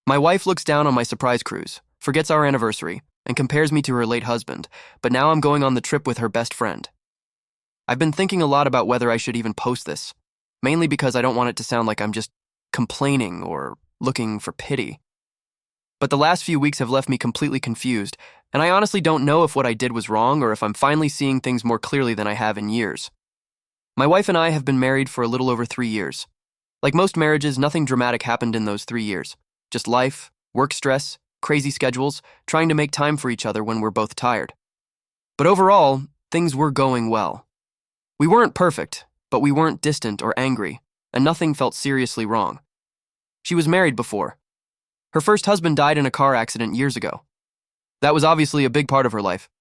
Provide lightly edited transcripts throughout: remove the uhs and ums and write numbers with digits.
My wife looks down on my surprise cruise, forgets our anniversary, and compares me to her late husband, but now I'm going on the trip with her best friend. I've been thinking a lot about whether I should even post this, mainly because I don't want it to sound like I'm just complaining or looking for pity. But the last few weeks have left me completely confused, and I honestly don't know if what I did was wrong or if I'm finally seeing things more clearly than I have in years. My wife and I have been married for a little over 3 years. Like most marriages, nothing dramatic happened in those 3 years. Just life, work stress, crazy schedules, trying to make time for each other when we're both tired. But overall, things were going well. We weren't perfect, but we weren't distant or angry, and nothing felt seriously wrong. She was married before. Her first husband died in a car accident years ago. That was obviously a big part of her life.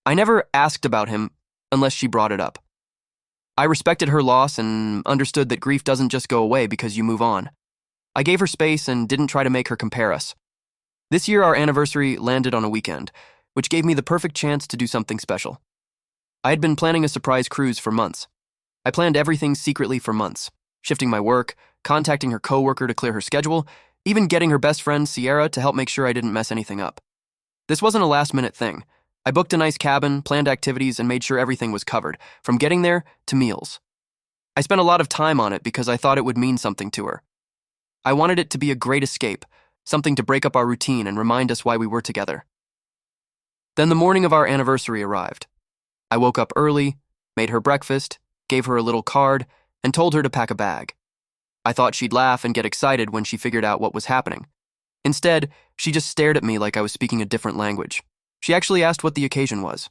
I never asked about him unless she brought it up. I respected her loss and understood that grief doesn't just go away because you move on. I gave her space and didn't try to make her compare us. This year, our anniversary landed on a weekend, which gave me the perfect chance to do something special. I had been planning a surprise cruise for months. I planned everything secretly for months, shifting my work, contacting her coworker to clear her schedule, even getting her best friend, Sierra, to help make sure I didn't mess anything up. This wasn't a last-minute thing. I booked a nice cabin, planned activities, and made sure everything was covered, from getting there to meals. I spent a lot of time on it because I thought it would mean something to her. I wanted it to be a great escape, something to break up our routine and remind us why we were together. Then the morning of our anniversary arrived. I woke up early, made her breakfast, gave her a little card, and told her to pack a bag. I thought she'd laugh and get excited when she figured out what was happening. Instead, she just stared at me like I was speaking a different language. She actually asked what the occasion was.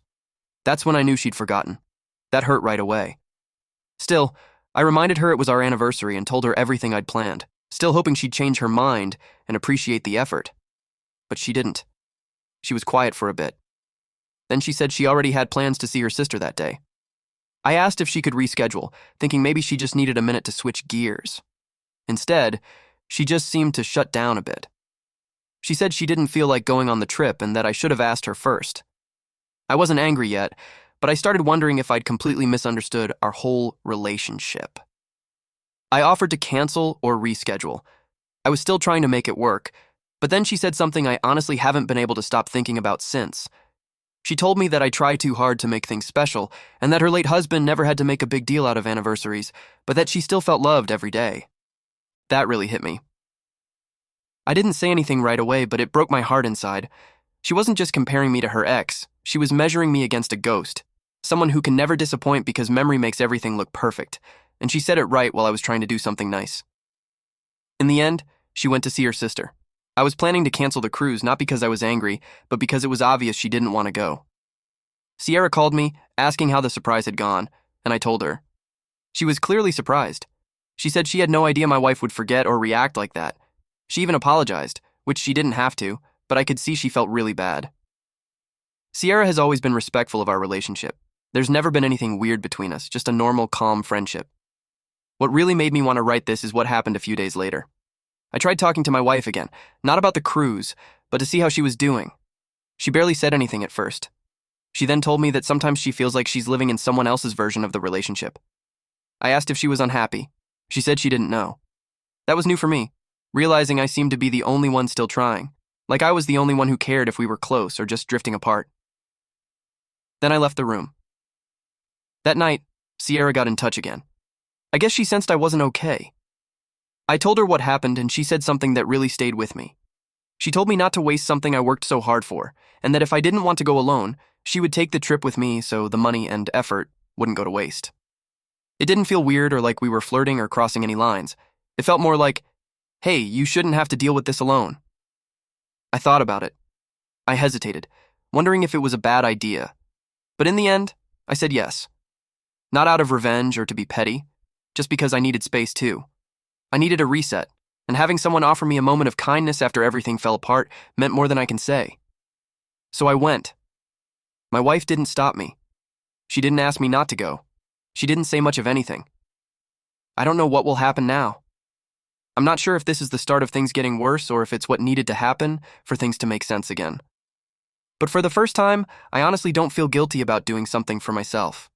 That's when I knew she'd forgotten. That hurt right away. Still, I reminded her it was our anniversary and told her everything I'd planned, still hoping she'd change her mind and appreciate the effort. But she didn't. She was quiet for a bit. Then she said she already had plans to see her sister that day. I asked if she could reschedule, thinking maybe she just needed a minute to switch gears. Instead, she just seemed to shut down a bit. She said she didn't feel like going on the trip and that I should have asked her first. I wasn't angry yet, but I started wondering if I'd completely misunderstood our whole relationship. I offered to cancel or reschedule. I was still trying to make it work, but then she said something I honestly haven't been able to stop thinking about since. She told me that I try too hard to make things special and that her late husband never had to make a big deal out of anniversaries, but that she still felt loved every day. That really hit me. I didn't say anything right away, but it broke my heart inside. She wasn't just comparing me to her ex, she was measuring me against a ghost, someone who can never disappoint because memory makes everything look perfect, and she said it right while I was trying to do something nice. In the end, she went to see her sister. I was planning to cancel the cruise not because I was angry, but because it was obvious she didn't want to go. Sierra called me, asking how the surprise had gone, and I told her. She was clearly surprised. She said she had no idea my wife would forget or react like that. She even apologized, which she didn't have to, but I could see she felt really bad. Sierra has always been respectful of our relationship. There's never been anything weird between us, just a normal, calm friendship. What really made me want to write this is what happened a few days later. I tried talking to my wife again, not about the cruise, but to see how she was doing. She barely said anything at first. She then told me that sometimes she feels like she's living in someone else's version of the relationship. I asked if she was unhappy. She said she didn't know. That was new for me, realizing I seemed to be the only one still trying, like I was the only one who cared if we were close or just drifting apart. Then I left the room. That night, Sierra got in touch again. I guess she sensed I wasn't okay. I told her what happened and she said something that really stayed with me. She told me not to waste something I worked so hard for, and that if I didn't want to go alone, she would take the trip with me so the money and effort wouldn't go to waste. It didn't feel weird or like we were flirting or crossing any lines. It felt more like, hey, you shouldn't have to deal with this alone. I thought about it. I hesitated, wondering if it was a bad idea. But in the end, I said yes. Not out of revenge or to be petty, just because I needed space too. I needed a reset, and having someone offer me a moment of kindness after everything fell apart meant more than I can say. So I went. My wife didn't stop me. She didn't ask me not to go. She didn't say much of anything. I don't know what will happen now. I'm not sure if this is the start of things getting worse or if it's what needed to happen for things to make sense again. But for the first time, I honestly don't feel guilty about doing something for myself.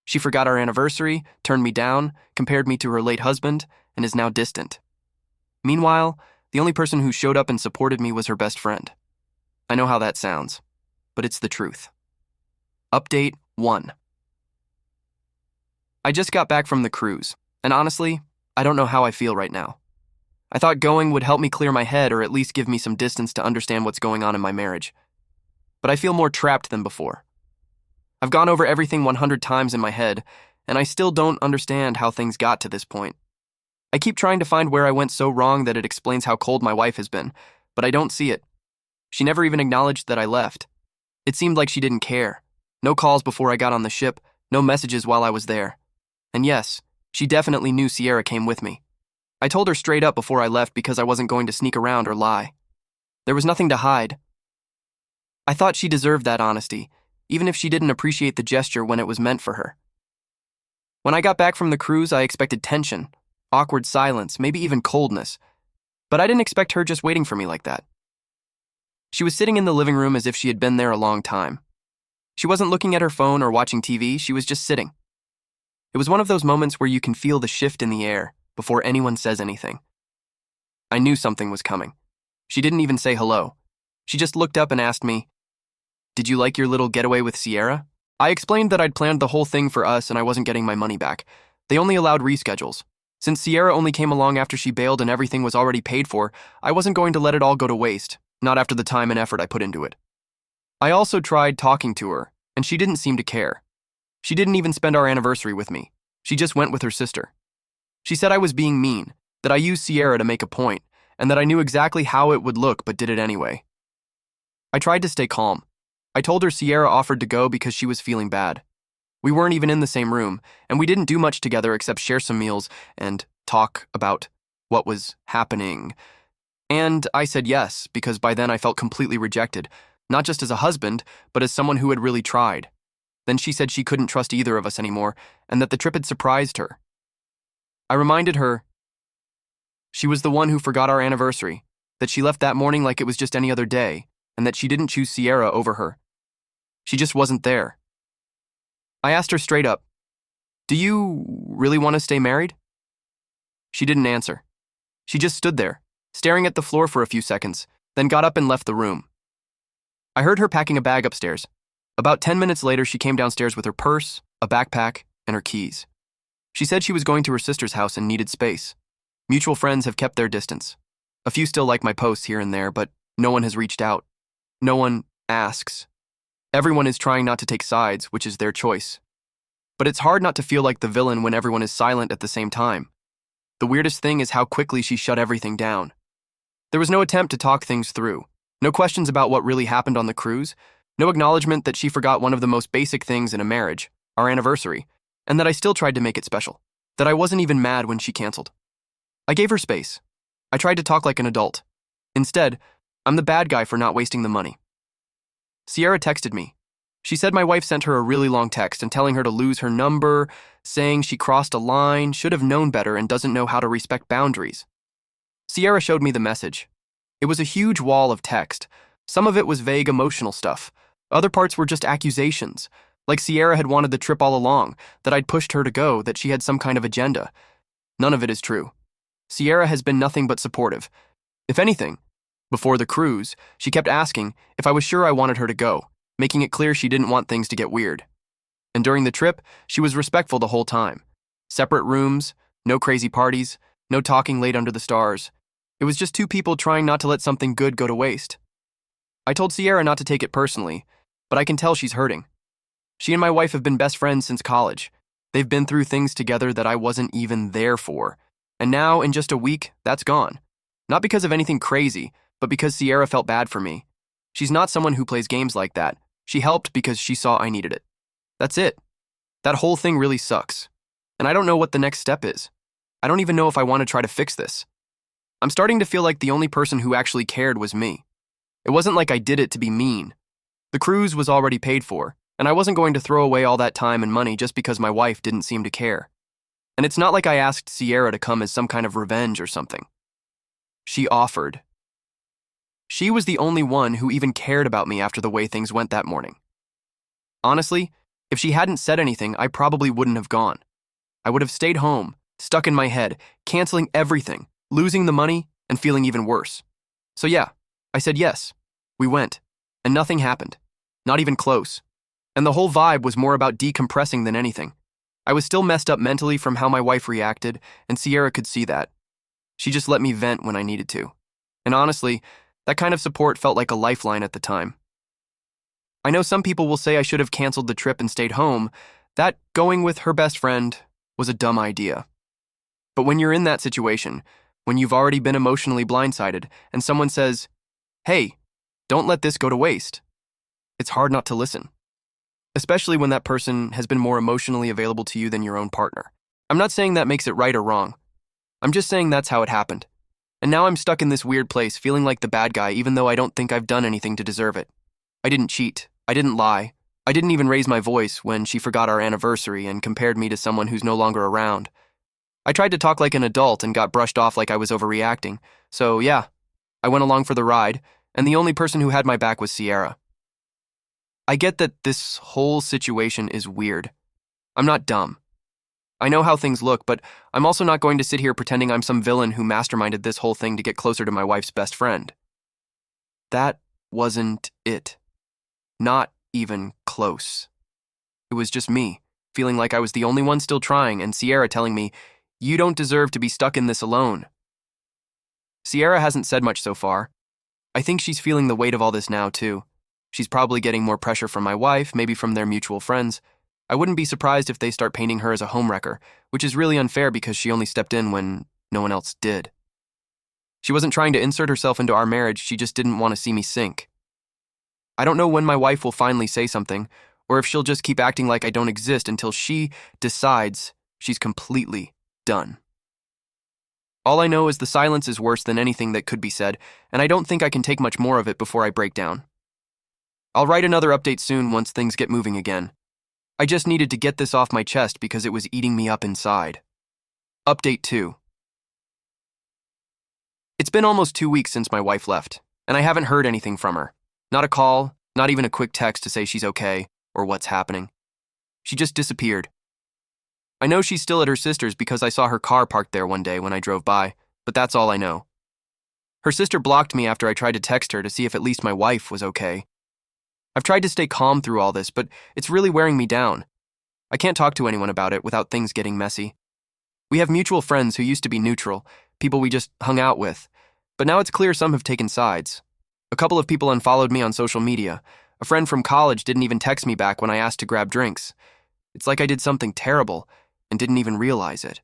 She forgot our anniversary, turned me down, compared me to her late husband, and is now distant. Meanwhile, The only person who showed up and supported me was her best friend. I know how that sounds, but it's the truth. Update 1. I just got back from the cruise, and honestly, I don't know how I feel right now. I thought going would help me clear my head or at least give me some distance to understand what's going on in my marriage. But I feel more trapped than before. I've gone over everything 100 times in my head, and I still don't understand how things got to this point. I keep trying to find where I went so wrong that it explains how cold my wife has been, but I don't see it. She never even acknowledged that I left. It seemed like she didn't care. No calls before I got on the ship, no messages while I was there. And yes, she definitely knew Sierra came with me. I told her straight up before I left because I wasn't going to sneak around or lie. There was nothing to hide. I thought she deserved that honesty, even if she didn't appreciate the gesture when it was meant for her. When I got back from the cruise, I expected tension, awkward silence, maybe even coldness. But I didn't expect her just waiting for me like that. She was sitting in the living room as if she had been there a long time. She wasn't looking at her phone or watching TV, she was just sitting. It was one of those moments where you can feel the shift in the air before anyone says anything. I knew something was coming. She didn't even say hello. She just looked up and asked me, "Did you like your little getaway with Sierra?" I explained that I'd planned the whole thing for us and I wasn't getting my money back. They only allowed reschedules. Since Sierra only came along after she bailed and everything was already paid for, I wasn't going to let it all go to waste, not after the time and effort I put into it. I also tried talking to her, and she didn't seem to care. She didn't even spend our anniversary with me. She just went with her sister. She said I was being mean, that I used Sierra to make a point, and that I knew exactly how it would look but did it anyway. I tried to stay calm. I told her Sierra offered to go because she was feeling bad. We weren't even in the same room, and we didn't do much together except share some meals and talk about what was happening. And I said yes, because by then I felt completely rejected, not just as a husband, but as someone who had really tried. Then she said she couldn't trust either of us anymore, and that the trip had surprised her. I reminded her she was the one who forgot our anniversary, that she left that morning like it was just any other day, and that she didn't choose Sierra over her. She just wasn't there. I asked her straight up, "Do you really want to stay married?" She didn't answer. She just stood there, staring at the floor for a few seconds, then got up and left the room. I heard her packing a bag upstairs. About 10 minutes later, she came downstairs with her purse, a backpack, and her keys. She said she was going to her sister's house and needed space. Mutual friends have kept their distance. A few still like my posts here and there, but no one has reached out. No one asks. Everyone is trying not to take sides, which is their choice. But it's hard not to feel like the villain when everyone is silent at the same time. The weirdest thing is how quickly she shut everything down. There was no attempt to talk things through. No questions about what really happened on the cruise. No acknowledgement that she forgot one of the most basic things in a marriage, our anniversary, and that I still tried to make it special. That I wasn't even mad when she canceled. I gave her space. I tried to talk like an adult. Instead, I'm the bad guy for not wasting the money. Sierra texted me. She said my wife sent her a really long text and telling her to lose her number, saying she crossed a line, should have known better, and doesn't know how to respect boundaries. Sierra showed me the message. It was a huge wall of text. Some of it was vague emotional stuff. Other parts were just accusations, like Sierra had wanted the trip all along, that I'd pushed her to go, that she had some kind of agenda. None of it is true. Sierra has been nothing but supportive. If anything, before the cruise, she kept asking if I was sure I wanted her to go, making it clear she didn't want things to get weird. And during the trip, she was respectful the whole time. Separate rooms, no crazy parties, no talking late under the stars. It was just two people trying not to let something good go to waste. I told Sierra not to take it personally, but I can tell she's hurting. She and my wife have been best friends since college. They've been through things together that I wasn't even there for. And now, in just a week, that's gone. Not because of anything crazy, but because Sierra felt bad for me. She's not someone who plays games like that. She helped because she saw I needed it. That's it. That whole thing really sucks. And I don't know what the next step is. I don't even know if I want to try to fix this. I'm starting to feel like the only person who actually cared was me. It wasn't like I did it to be mean. The cruise was already paid for, and I wasn't going to throw away all that time and money just because my wife didn't seem to care. And it's not like I asked Sierra to come as some kind of revenge or something. She offered. She was the only one who even cared about me after the way things went that morning. Honestly, if she hadn't said anything, I probably wouldn't have gone. I would have stayed home, stuck in my head, canceling everything, losing the money, and feeling even worse. So yeah, I said yes. We went, and nothing happened. Not even close. And the whole vibe was more about decompressing than anything. I was still messed up mentally from how my wife reacted, and Sierra could see that. She just let me vent when I needed to. And honestly, that kind of support felt like a lifeline at the time. I know some people will say I should have canceled the trip and stayed home, that going with her best friend was a dumb idea. But when you're in that situation, when you've already been emotionally blindsided, and someone says, "Hey, don't let this go to waste," it's hard not to listen. Especially when that person has been more emotionally available to you than your own partner. I'm not saying that makes it right or wrong. I'm just saying that's how it happened. And now I'm stuck in this weird place, feeling like the bad guy, even though I don't think I've done anything to deserve it. I didn't cheat. I didn't lie. I didn't even raise my voice when she forgot our anniversary and compared me to someone who's no longer around. I tried to talk like an adult and got brushed off like I was overreacting. So yeah, I went along for the ride, and the only person who had my back was Sierra. I get that this whole situation is weird. I'm not dumb. I know how things look, but I'm also not going to sit here pretending I'm some villain who masterminded this whole thing to get closer to my wife's best friend. That wasn't it. Not even close. It was just me, feeling like I was the only one still trying, and Sierra telling me, "You don't deserve to be stuck in this alone." Sierra hasn't said much so far. I think she's feeling the weight of all this now, too. She's probably getting more pressure from my wife, maybe from their mutual friends. I wouldn't be surprised if they start painting her as a homewrecker, which is really unfair because she only stepped in when no one else did. She wasn't trying to insert herself into our marriage, she just didn't want to see me sink. I don't know when my wife will finally say something, or if she'll just keep acting like I don't exist until she decides she's completely done. All I know is the silence is worse than anything that could be said, and I don't think I can take much more of it before I break down. I'll write another update soon once things get moving again. I just needed to get this off my chest because it was eating me up inside. Update 2. It's been almost 2 weeks since my wife left, and I haven't heard anything from her. Not a call, not even a quick text to say she's okay or what's happening. She just disappeared. I know she's still at her sister's because I saw her car parked there one day when I drove by, but that's all I know. Her sister blocked me after I tried to text her to see if at least my wife was okay. I've tried to stay calm through all this, but it's really wearing me down. I can't talk to anyone about it without things getting messy. We have mutual friends who used to be neutral, people we just hung out with, but now it's clear some have taken sides. A couple of people unfollowed me on social media. A friend from college didn't even text me back when I asked to grab drinks. It's like I did something terrible and didn't even realize it.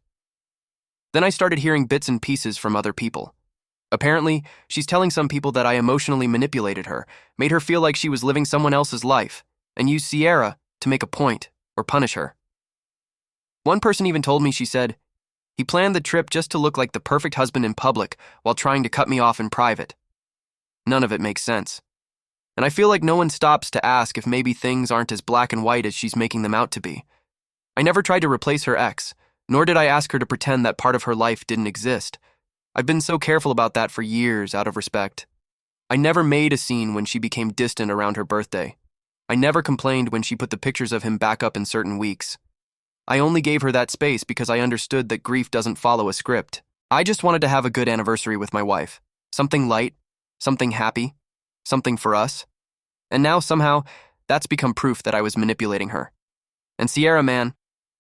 Then I started hearing bits and pieces from other people. Apparently, she's telling some people that I emotionally manipulated her, made her feel like she was living someone else's life, and used Sierra to make a point or punish her. One person even told me, she said, "He planned the trip just to look like the perfect husband in public while trying to cut me off in private." None of it makes sense. And I feel like no one stops to ask if maybe things aren't as black and white as she's making them out to be. I never tried to replace her ex, nor did I ask her to pretend that part of her life didn't exist. I've been so careful about that for years out of respect. I never made a scene when she became distant around her birthday. I never complained when she put the pictures of him back up in certain weeks. I only gave her that space because I understood that grief doesn't follow a script. I just wanted to have a good anniversary with my wife. Something light, something happy, something for us. And now somehow, that's become proof that I was manipulating her. And Sierra, man,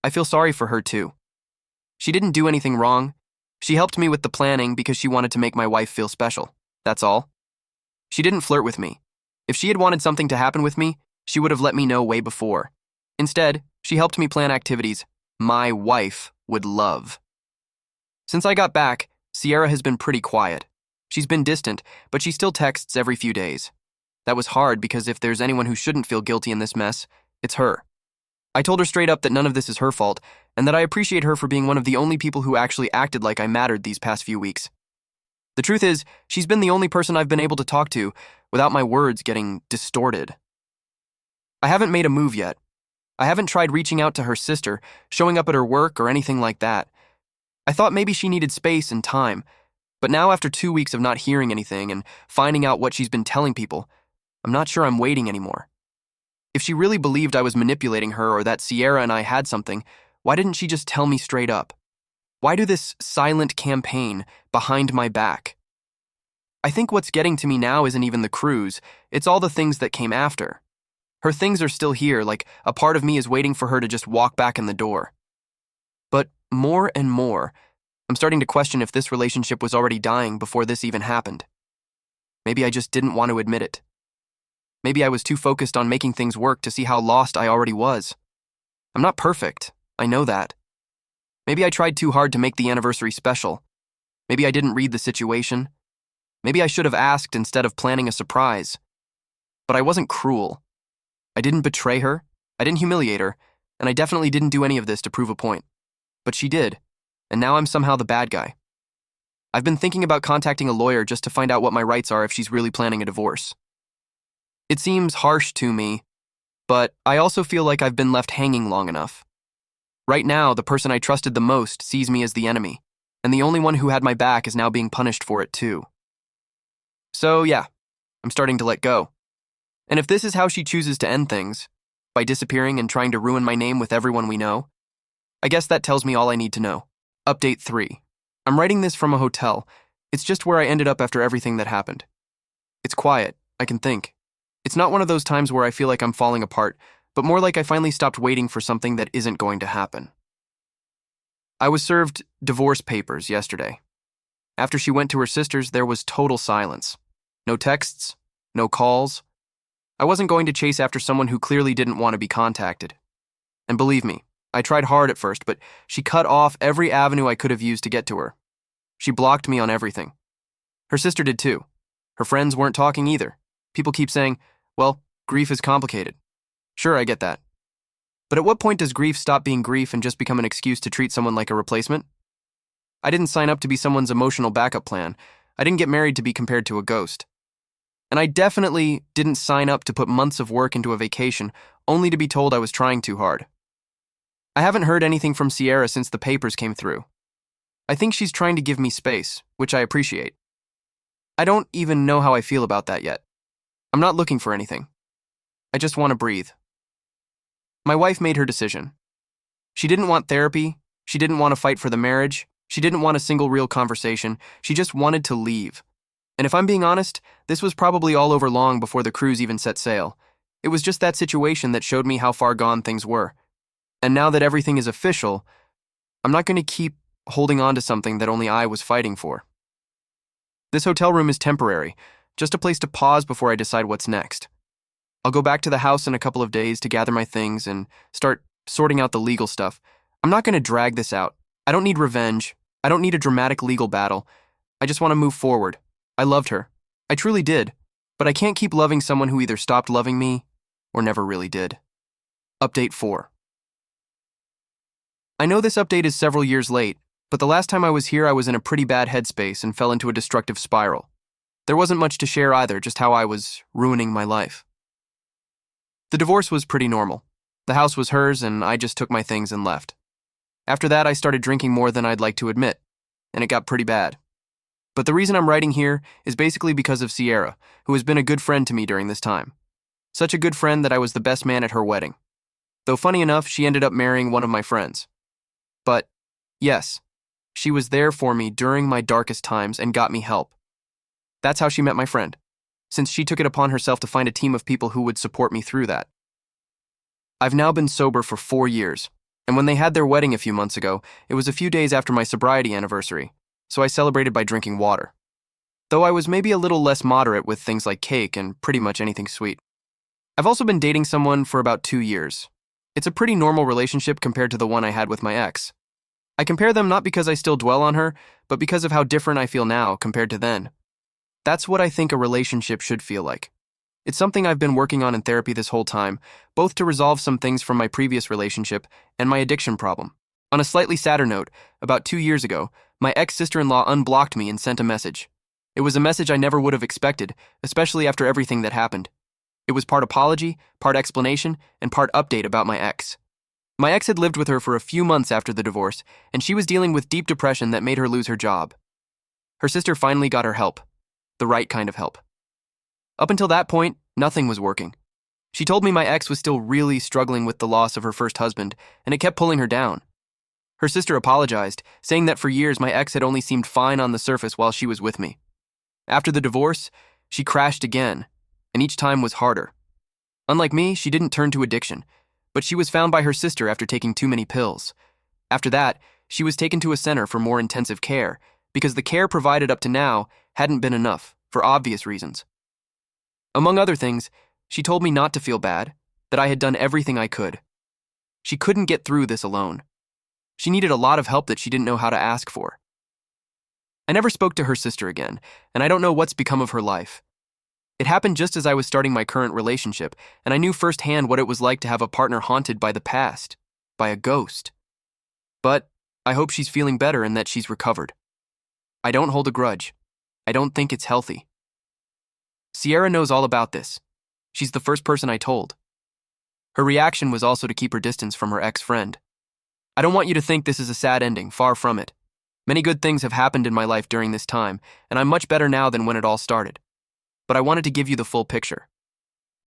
I feel sorry for her too. She didn't do anything wrong. She helped me with the planning because she wanted to make my wife feel special. That's all. She didn't flirt with me. If she had wanted something to happen with me, she would have let me know way before. Instead, she helped me plan activities my wife would love. Since I got back, Sierra has been pretty quiet. She's been distant, but she still texts every few days. That was hard because if there's anyone who shouldn't feel guilty in this mess, it's her. I told her straight up that none of this is her fault, and that I appreciate her for being one of the only people who actually acted like I mattered these past few weeks. The truth is, she's been the only person I've been able to talk to without my words getting distorted. I haven't made a move yet. I haven't tried reaching out to her sister, showing up at her work, or anything like that. I thought maybe she needed space and time, but now after 2 weeks of not hearing anything and finding out what she's been telling people, I'm not sure I'm waiting anymore. If she really believed I was manipulating her or that Sierra and I had something, why didn't she just tell me straight up? Why do this silent campaign behind my back? I think what's getting to me now isn't even the cruise, it's all the things that came after. Her things are still here, like a part of me is waiting for her to just walk back in the door. But more and more, I'm starting to question if this relationship was already dying before this even happened. Maybe I just didn't want to admit it. Maybe I was too focused on making things work to see how lost I already was. I'm not perfect, I know that. Maybe I tried too hard to make the anniversary special. Maybe I didn't read the situation. Maybe I should have asked instead of planning a surprise. But I wasn't cruel. I didn't betray her, I didn't humiliate her, and I definitely didn't do any of this to prove a point. But she did, and now I'm somehow the bad guy. I've been thinking about contacting a lawyer just to find out what my rights are if she's really planning a divorce. It seems harsh to me, but I also feel like I've been left hanging long enough. Right now, the person I trusted the most sees me as the enemy, and the only one who had my back is now being punished for it too. So yeah, I'm starting to let go. And if this is how she chooses to end things, by disappearing and trying to ruin my name with everyone we know, I guess that tells me all I need to know. Update 3. I'm writing this from a hotel. It's just where I ended up after everything that happened. It's quiet, I can think. It's not one of those times where I feel like I'm falling apart, but more like I finally stopped waiting for something that isn't going to happen. I was served divorce papers yesterday. After she went to her sister's, there was total silence. No texts, no calls. I wasn't going to chase after someone who clearly didn't want to be contacted. And believe me, I tried hard at first, but she cut off every avenue I could have used to get to her. She blocked me on everything. Her sister did too. Her friends weren't talking either. People keep saying, well, grief is complicated. Sure, I get that. But at what point does grief stop being grief and just become an excuse to treat someone like a replacement? I didn't sign up to be someone's emotional backup plan. I didn't get married to be compared to a ghost. And I definitely didn't sign up to put months of work into a vacation only to be told I was trying too hard. I haven't heard anything from Sierra since the papers came through. I think she's trying to give me space, which I appreciate. I don't even know how I feel about that yet. I'm not looking for anything. I just want to breathe. My wife made her decision. She didn't want therapy. She didn't want to fight for the marriage. She didn't want a single real conversation. She just wanted to leave. And if I'm being honest, this was probably all over long before the cruise even set sail. It was just that situation that showed me how far gone things were. And now that everything is official, I'm not going to keep holding on to something that only I was fighting for. This hotel room is temporary, just a place to pause before I decide what's next. I'll go back to the house in a couple of days to gather my things and start sorting out the legal stuff. I'm not going to drag this out. I don't need revenge. I don't need a dramatic legal battle. I just want to move forward. I loved her. I truly did. But I can't keep loving someone who either stopped loving me or never really did. Update 4. I know this update is several years late, but the last time I was here I was in a pretty bad headspace and fell into a destructive spiral. There wasn't much to share either, just how I was ruining my life. The divorce was pretty normal. The house was hers and I just took my things and left. After that I started drinking more than I'd like to admit, and it got pretty bad. But the reason I'm writing here is basically because of Sierra, who has been a good friend to me during this time. Such a good friend that I was the best man at her wedding. Though funny enough, she ended up marrying one of my friends. But, yes, she was there for me during my darkest times and got me help. That's how she met my friend, since she took it upon herself to find a team of people who would support me through that. I've now been sober for 4 years, and when they had their wedding a few months ago, it was a few days after my sobriety anniversary, so I celebrated by drinking water. Though I was maybe a little less moderate with things like cake and pretty much anything sweet. I've also been dating someone for about 2 years. It's a pretty normal relationship compared to the one I had with my ex. I compare them not because I still dwell on her, but because of how different I feel now compared to then. That's what I think a relationship should feel like. It's something I've been working on in therapy this whole time, both to resolve some things from my previous relationship and my addiction problem. On a slightly sadder note, about 2 years ago, my ex-sister-in-law unblocked me and sent a message. It was a message I never would have expected, especially after everything that happened. It was part apology, part explanation, and part update about my ex. My ex had lived with her for a few months after the divorce, and she was dealing with deep depression that made her lose her job. Her sister finally got her help. The right kind of help. Up until that point, nothing was working. She told me my ex was still really struggling with the loss of her first husband, and it kept pulling her down. Her sister apologized, saying that for years my ex had only seemed fine on the surface while she was with me. After the divorce, she crashed again, and each time was harder. Unlike me, she didn't turn to addiction, but she was found by her sister after taking too many pills. After that, she was taken to a center for more intensive care because the care provided up to now hadn't been enough, for obvious reasons. Among other things, she told me not to feel bad, that I had done everything I could. She couldn't get through this alone. She needed a lot of help that she didn't know how to ask for. I never spoke to her sister again, and I don't know what's become of her life. It happened just as I was starting my current relationship, and I knew firsthand what it was like to have a partner haunted by the past, by a ghost. But I hope she's feeling better and that she's recovered. I don't hold a grudge. I don't think it's healthy. Sierra knows all about this. She's the first person I told. Her reaction was also to keep her distance from her ex-friend. I don't want you to think this is a sad ending, far from it. Many good things have happened in my life during this time, and I'm much better now than when it all started. But I wanted to give you the full picture.